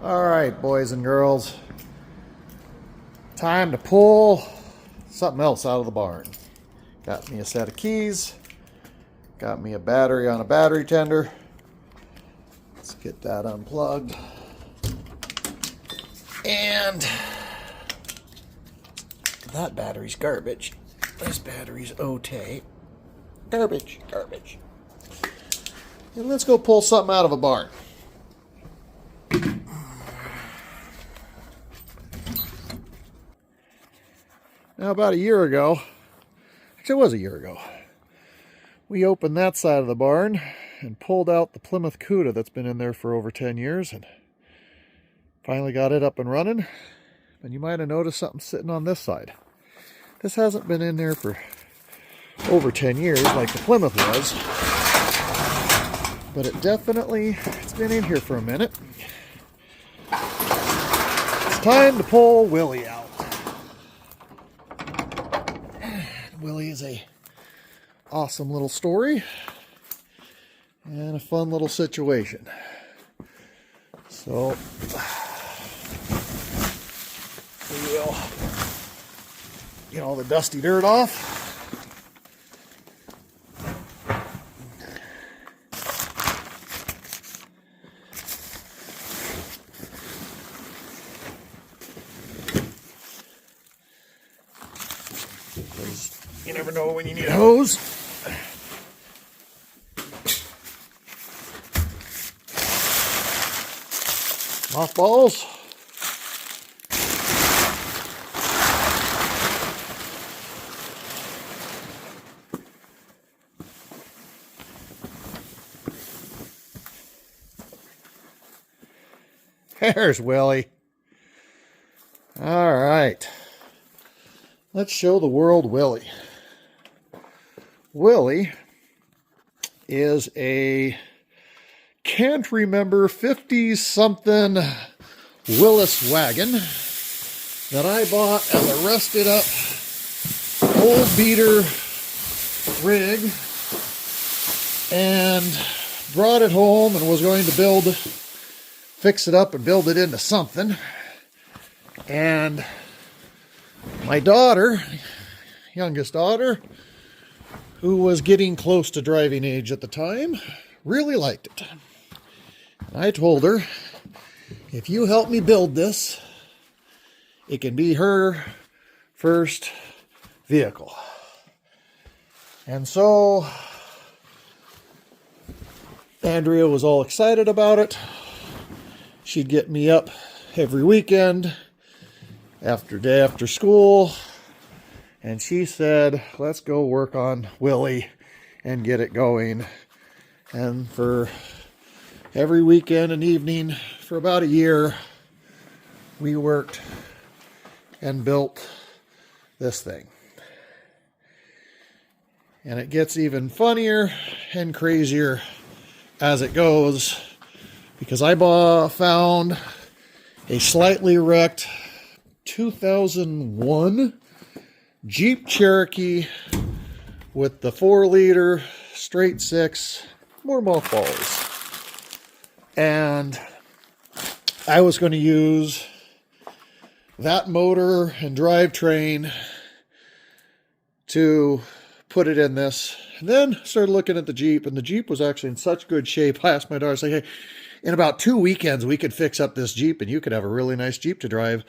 All right, boys and girls, time to pull something else out of the barn. Got me a set of keys, got me a battery on a battery tender. Let's get that unplugged. And that battery's garbage. This battery's okay. Garbage. And let's go pull something out of a barn. Now, about a year ago, actually it was a year ago, we opened that side of the barn and pulled out the Plymouth Cuda that's been in there for over 10 years and finally got it up and running. And you might have noticed something sitting on this side. This hasn't been in there for over 10 years like the Plymouth was, but it's been in here for a minute. It's time to pull Willie out. Willie is a awesome little story and a fun little situation. So we will get all the dusty dirt off. You never know when you need a hose. Mothballs. There's Willie. All right. Let's show the world Willie. Willie is a can't remember 50-something Willis wagon that I bought as a rusted up old beater rig and brought it home and was going to fix it up and build it into something. And my daughter, youngest daughter, who was getting close to driving age at the time, really liked it. And I told her, if you help me build this, it can be her first vehicle. And so Andrea was all excited about it. She'd get me up every weekend after school. And she said, let's go work on Willie and get it going. And for every weekend and evening for about a year, we worked and built this thing. And it gets even funnier and crazier as it goes, because I found a slightly wrecked 2001 Jeep Cherokee with the 4-liter straight 6, more mothballs. And I was going to use that motor and drivetrain to put it in this. And then started looking at the Jeep, and the Jeep was actually in such good shape. I asked my daughter, I was like, hey, in about 2 weekends, we could fix up this Jeep and you could have a really nice Jeep to drive.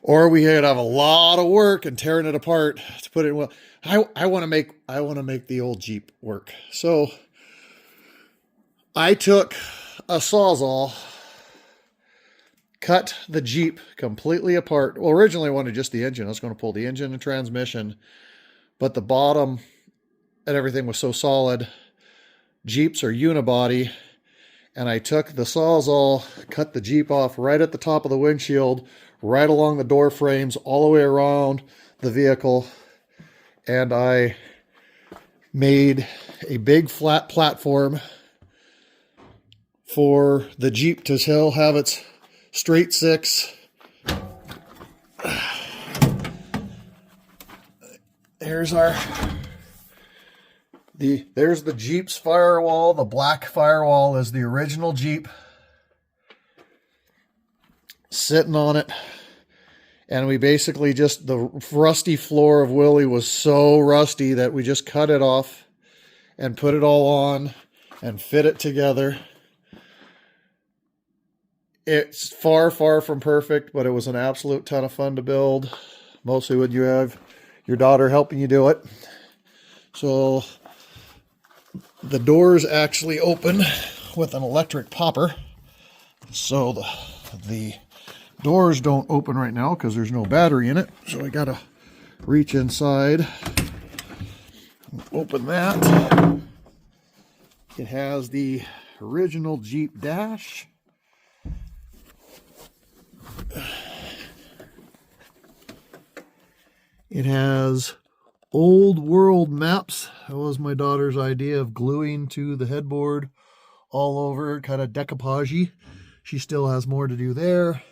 Or we could have a lot of work and tearing it apart to put it in. Well, I want to make the old Jeep work. So I took a Sawzall, cut the Jeep completely apart. Well, originally I wanted just the engine. I was going to pull the engine and transmission, but the bottom and everything was so solid. Jeeps are unibody. And I took the Sawzall, cut the Jeep off right at the top of the windshield, right along the door frames, all the way around the vehicle. And I made a big flat platform for the Jeep to still have its straight 6. There's the Jeep's firewall. The black firewall is the original Jeep. sitting on it. And we basically just, the rusty floor of Willie was so rusty that we just cut it off and put it all on and fit it together. It's far, far from perfect, but it was an absolute ton of fun to build. Mostly when you have your daughter helping you do it. So the doors actually open with an electric popper. So the doors don't open right now because there's no battery in it. So I gotta reach inside, open that. It has the original Jeep dash. It has old world maps. That was my daughter's idea of gluing to the headboard all over, kind of decoupage-y. She still has more to do there.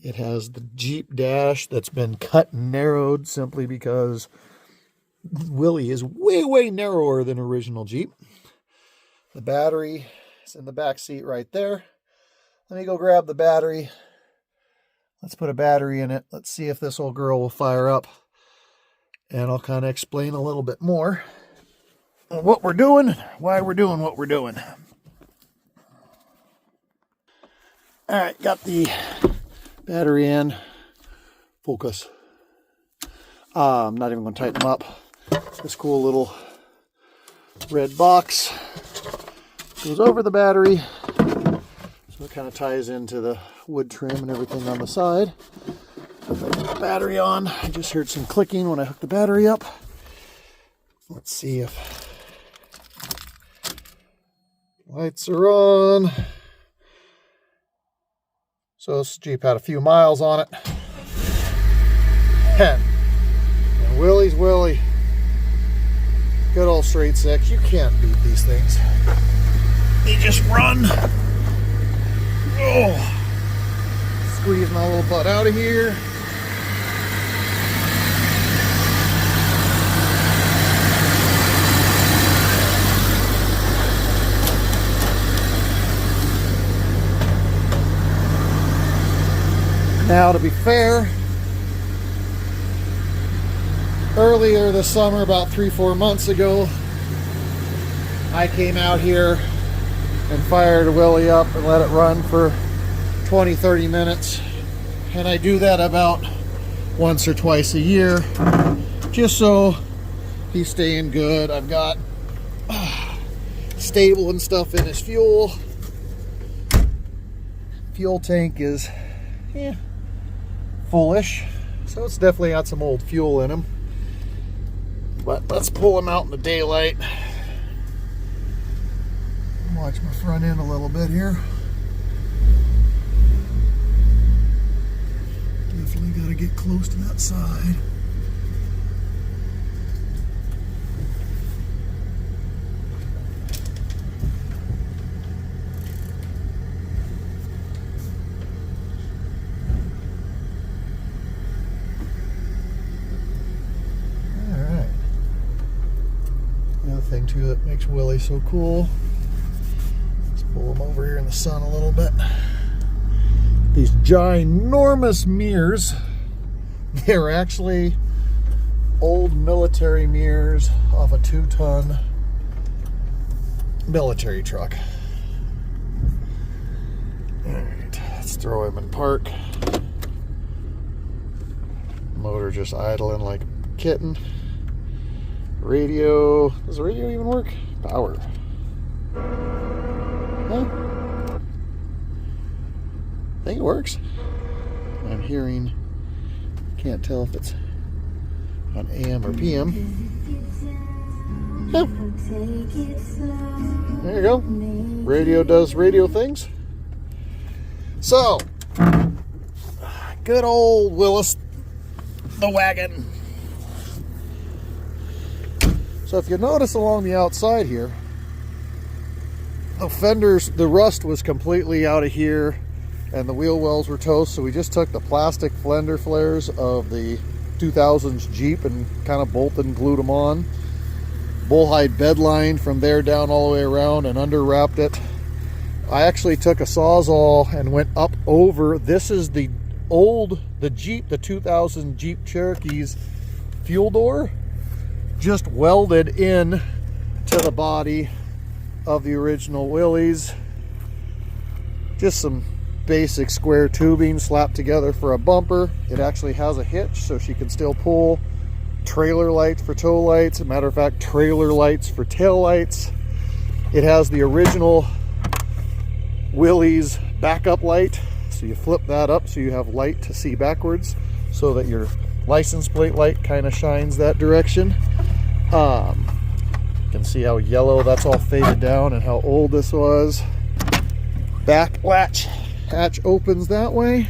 It has the Jeep dash that's been cut and narrowed simply because Willie is way, way narrower than original Jeep. The battery is in the back seat right there. Let me go grab the battery. Let's put a battery in it. Let's see if this old girl will fire up. And I'll kind of explain a little bit more what we're doing, why we're doing what we're doing. All right, got the battery in. Focus. I'm not even going to tighten them up. This cool little red box goes over the battery. So it kind of ties into the wood trim and everything on the side. If I put the battery on, I just heard some clicking when I hooked the battery up. Let's see if lights are on. So this Jeep had a few miles on it. And Willie's Willie. Good old straight six. You can't beat these things. They just run. Oh. Squeeze my little butt out of here. Now, to be fair, earlier this summer, about 3-4 months ago, I came out here and fired Willie up and let it run for 20-30 minutes. And I do that about once or twice a year, just so he's staying good. I've got stable and stuff in his fuel. Fuel tank is fullish, so it's definitely got some old fuel in him. But let's pull him out in the daylight. Watch my front end a little bit here. Definitely got to get close to that side. Thing too that makes Willie so cool. Let's pull him over here in the sun a little bit. These ginormous mirrors, they're actually old military mirrors off a 2-ton military truck. Alright, let's throw him in park. Motor just idling like a kitten. Radio, does the radio even work? Power. Huh? I think it works. I'm hearing, can't tell if it's on AM or PM. Yeah. There you go. Radio does radio things. So, good old Willis, the wagon. So if you notice along the outside here, the fenders, the rust was completely out of here and the wheel wells were toast. So we just took the plastic fender flares of the 2000s Jeep and kind of bolted and glued them on. Bullhide bed line from there down all the way around and under wrapped it. I actually took a Sawzall and went up over. This is the Jeep, the 2000 Jeep Cherokee's fuel door, just welded in to the body of the original Willie's. Just some basic square tubing slapped together for a bumper. It actually has a hitch so she can still pull. Trailer lights for tow lights. As a matter of fact, trailer lights for tail lights. It has the original Willie's backup light. So you flip that up so you have light to see backwards so that your license plate light kind of shines that direction. You can see how yellow that's all faded down and how old this was. Back latch hatch opens that way.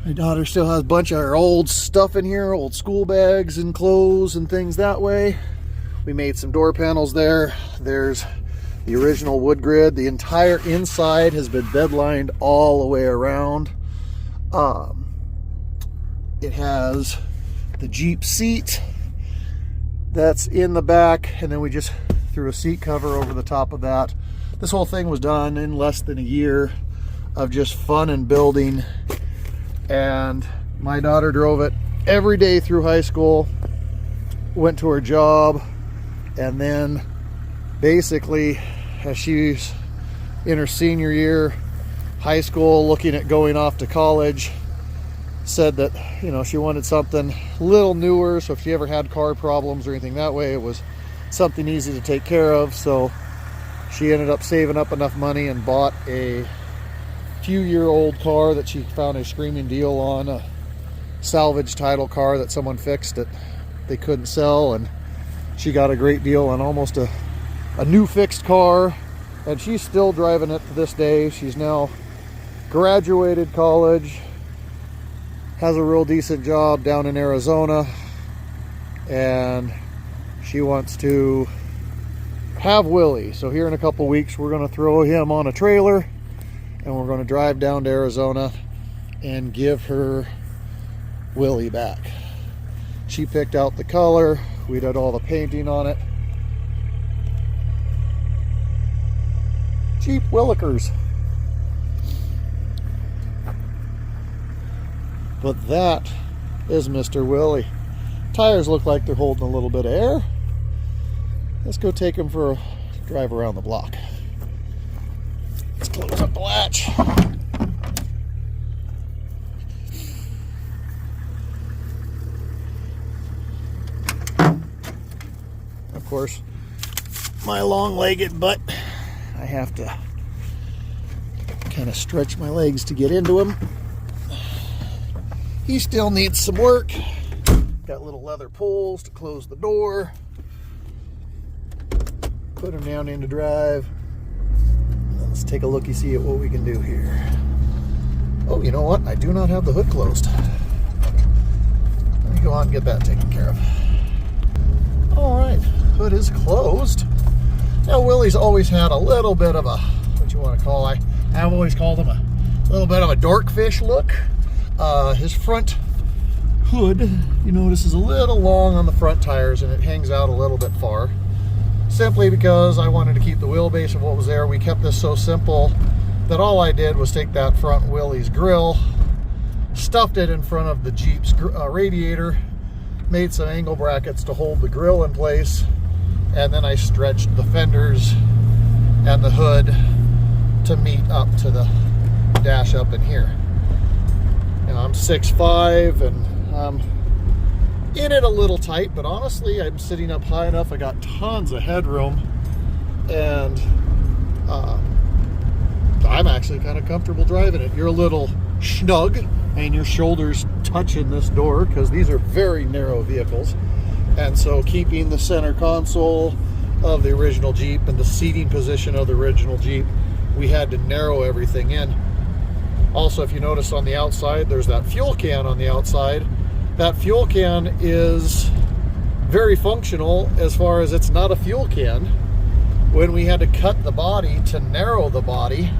My daughter still has a bunch of her old stuff in here, old school bags and clothes and things that way. We made some door panels there. There's the original wood grid. The entire inside has been bed lined all the way around. It has the Jeep seat that's in the back, and then we just threw a seat cover over the top of that. This whole thing was done in less than a year of just fun and building, and my daughter drove it every day through high school, went to her job, and then basically as she's in her senior year high school looking at going off to college, said that, you know, she wanted something a little newer, so if she ever had car problems or anything that way, it was something easy to take care of. So she ended up saving up enough money and bought a few-year-old car that she found a screaming deal on, a salvage title car that someone fixed that they couldn't sell, and she got a great deal on almost a new fixed car, and she's still driving it to this day. She's now graduated college, has a real decent job down in Arizona, and she wants to have Willie. So here in a couple weeks we're going to throw him on a trailer and we're going to drive down to Arizona and give her Willie back. She picked out the color, we did all the painting on it. Jeep Willikers. But that is Mr. Willie. Tires look like they're holding a little bit of air. Let's go take him for a drive around the block. Let's close up the latch. Of course, my long-legged butt, I have to kind of stretch my legs to get into him. He still needs some work. Got little leather pulls to close the door. Put him down into drive. Let's take a looky see at what we can do here. Oh, you know what? I do not have the hood closed. Let me go on and get that taken care of. All right, hood is closed. Now, Willie's always had a little bit of a, what you want to call, I've always called him a little bit of a dorkfish look. His front hood, you notice, is a little long on the front tires and it hangs out a little bit far. Simply because I wanted to keep the wheelbase of what was there. We kept this so simple that all I did was take that front Willie's grill, stuffed it in front of the Jeep's radiator, made some angle brackets to hold the grill in place, and then I stretched the fenders and the hood to meet up to the dash up in here. Now, I'm 6'5", and I'm in it a little tight, but honestly, I'm sitting up high enough. I got tons of headroom, and I'm actually kind of comfortable driving it. You're a little snug, and your shoulders touching this door because these are very narrow vehicles. And so keeping the center console of the original Jeep and the seating position of the original Jeep, we had to narrow everything in. Also, if you notice on the outside, there's that fuel can on the outside. That fuel can is very functional as far as it's not a fuel can. When we had to cut the body to narrow the body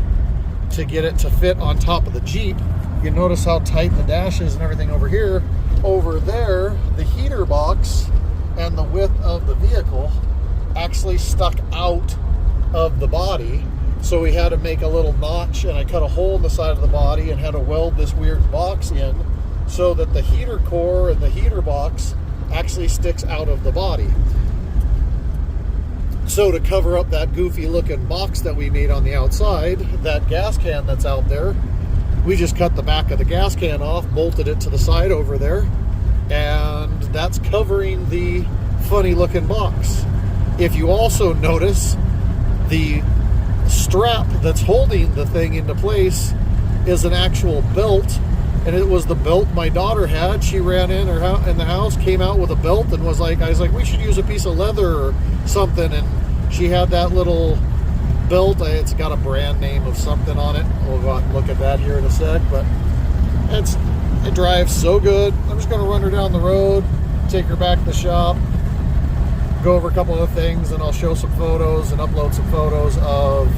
to get it to fit on top of the Jeep, you notice how tight the dash is and everything over here. Over there, the heater box and the width of the vehicle actually stuck out of the body. So we had to make a little notch, and I cut a hole in the side of the body and had to weld this weird box in so that the heater core and the heater box actually sticks out of the body. So to cover up that goofy looking box that we made on the outside, that gas can that's out there, we just cut the back of the gas can off, bolted it to the side over there, and that's covering the funny looking box. If you also notice, the strap that's holding the thing into place is an actual belt, and it was the belt my daughter had. She ran in the house, came out with a belt, and was like, I was like, we should use a piece of leather or something, and she had that little belt. It's got a brand name of something on it. We'll go out and look at that here in a sec, but it drives so good. I'm just going to run her down the road, take her back to the shop, go over a couple of things, and I'll show some photos and upload some photos of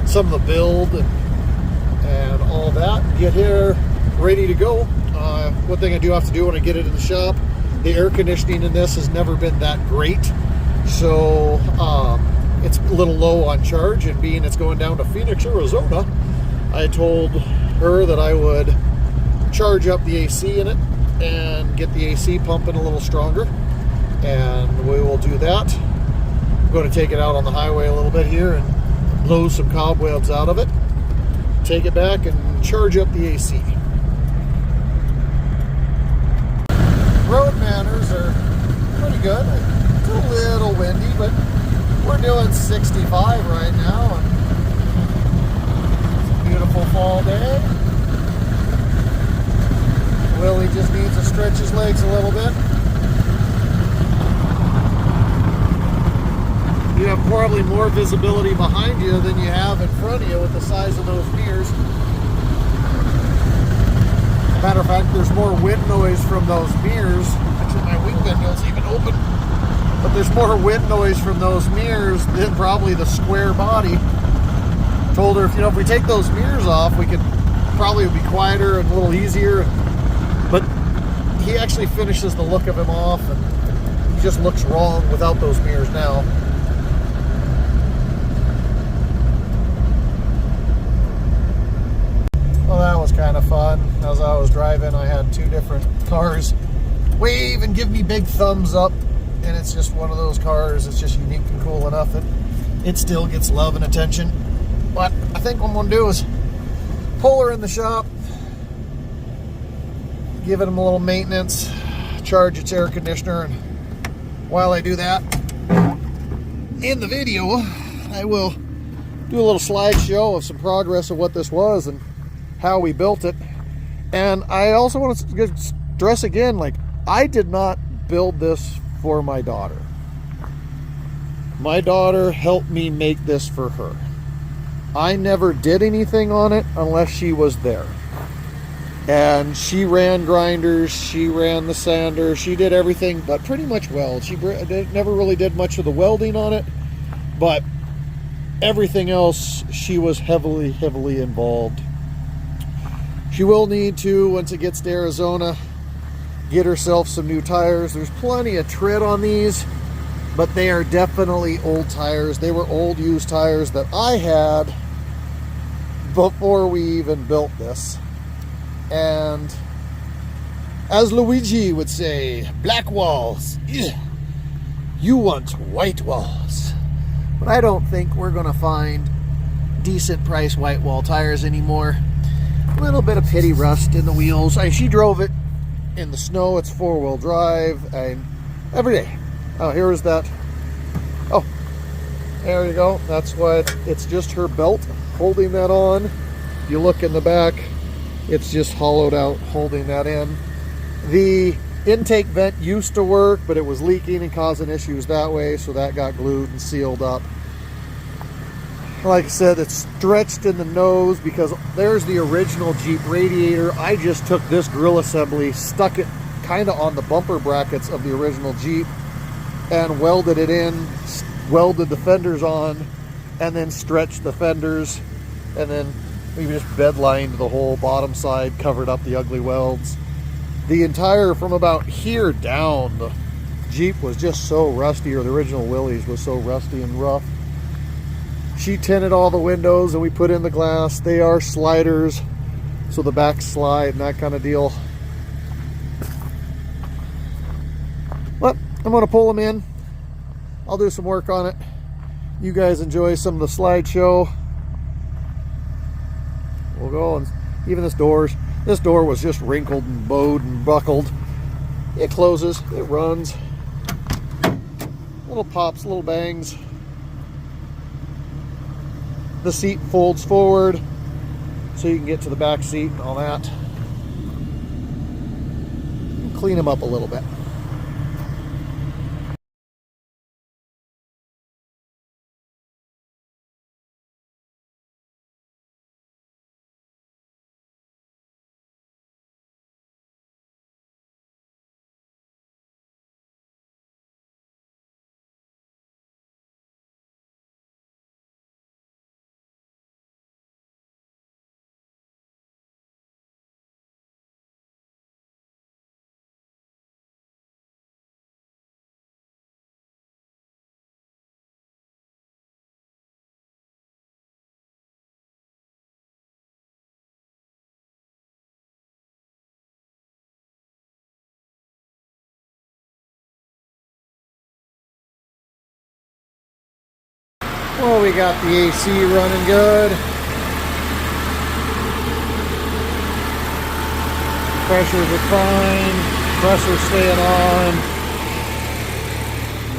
some of the build and all that. Get here ready to go. One thing I do have to do when I get it in the shop, the air conditioning in this has never been that great, so it's a little low on charge, and being it's going down to Phoenix, Arizona, I told her that I would charge up the AC in it and get the AC pumping a little stronger, and we will do that. I'm going to take it out on the highway a little bit here and blow some cobwebs out of it, take it back and charge up the AC. Road manners are pretty good. It's a little windy, but we're doing 65 right now, and it's a beautiful fall day. Willie just needs to stretch his legs a little bit. You have probably more visibility behind you than you have in front of you with the size of those mirrors. Matter of fact, there's more wind noise from those mirrors. Actually, my wing ventille's even open. But there's more wind noise from those mirrors than probably the square body. Told her, if we take those mirrors off, we could probably be quieter and a little easier. But he actually finishes the look of him off, and he just looks wrong without those mirrors now. Well, that was kind of fun. As I was driving, I had two different cars wave and give me big thumbs up, and it's just one of those cars. It's just unique and cool enough that it still gets love and attention. But I think what I'm going to do is pull her in the shop, give it a little maintenance, charge its air conditioner, and while I do that, in the video, I will do a little slideshow of some progress of what this was and how we built it. And I also want to stress again, like, I did not build this for my daughter. My daughter helped me make this for her. I never did anything on it unless she was there. And she ran grinders, she ran the sander, she did everything but pretty much weld. She never really did much of the welding on it, but everything else she was heavily involved. She will need to, once it gets to Arizona, get herself some new tires. There's plenty of tread on these, but they are definitely old tires. They were old used tires that I had before we even built this. And as Luigi would say, black walls. Ugh. You want white walls. But I don't think we're going to find decent price white wall tires anymore. A little bit of petty rust in the wheels. She drove it in the snow. It's four-wheel drive every day. Oh, here is that. Oh, there you go. That's why it's just her belt holding that on. If you look in the back, it's just hollowed out holding that in. The intake vent used to work, but it was leaking and causing issues that way, so that got glued and sealed up. Like I said, it's stretched in the nose because there's the original Jeep radiator. I just took this grill assembly, stuck it kind of on the bumper brackets of the original Jeep, and welded it in, welded the fenders on, and then stretched the fenders, and then we just bed lined the whole bottom side, covered up the ugly welds. The entire, from about here down, the Jeep was just so rusty, or the original Willie's was so rusty and rough. She tinted all the windows and we put in the glass. They are sliders, so the back slide and that kind of deal. But I'm going to pull them in. I'll do some work on it. You guys enjoy some of the slideshow. We'll go, and even this door was just wrinkled and bowed and buckled. It closes, it runs. Little pops, little bangs. The seat folds forward so you can get to the back seat and all that. Clean them up a little bit. Well, we got the AC running good. Pressures are fine. Pressure's staying on.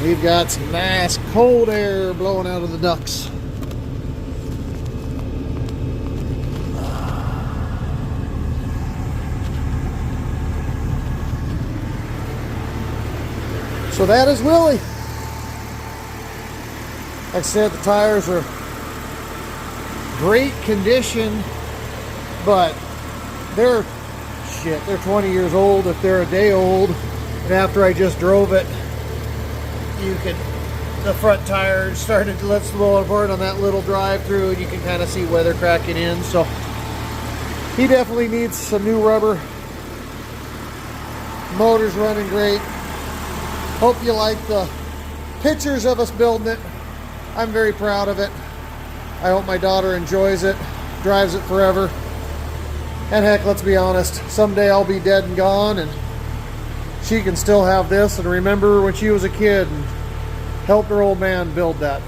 We've got some nice cold air blowing out of the ducts. So that is Willie. Like I said, the tires are great condition, but they're 20 years old if they're a day old. And after I just drove it, the front tire started to let's blow apart on that little drive through, and you can kind of see weather cracking in. So he definitely needs some new rubber. Motor's running great. Hope you like the pictures of us building it. I'm very proud of it. I hope my daughter enjoys it, drives it forever. And heck, let's be honest, someday I'll be dead and gone, and she can still have this and remember when she was a kid and helped her old man build that.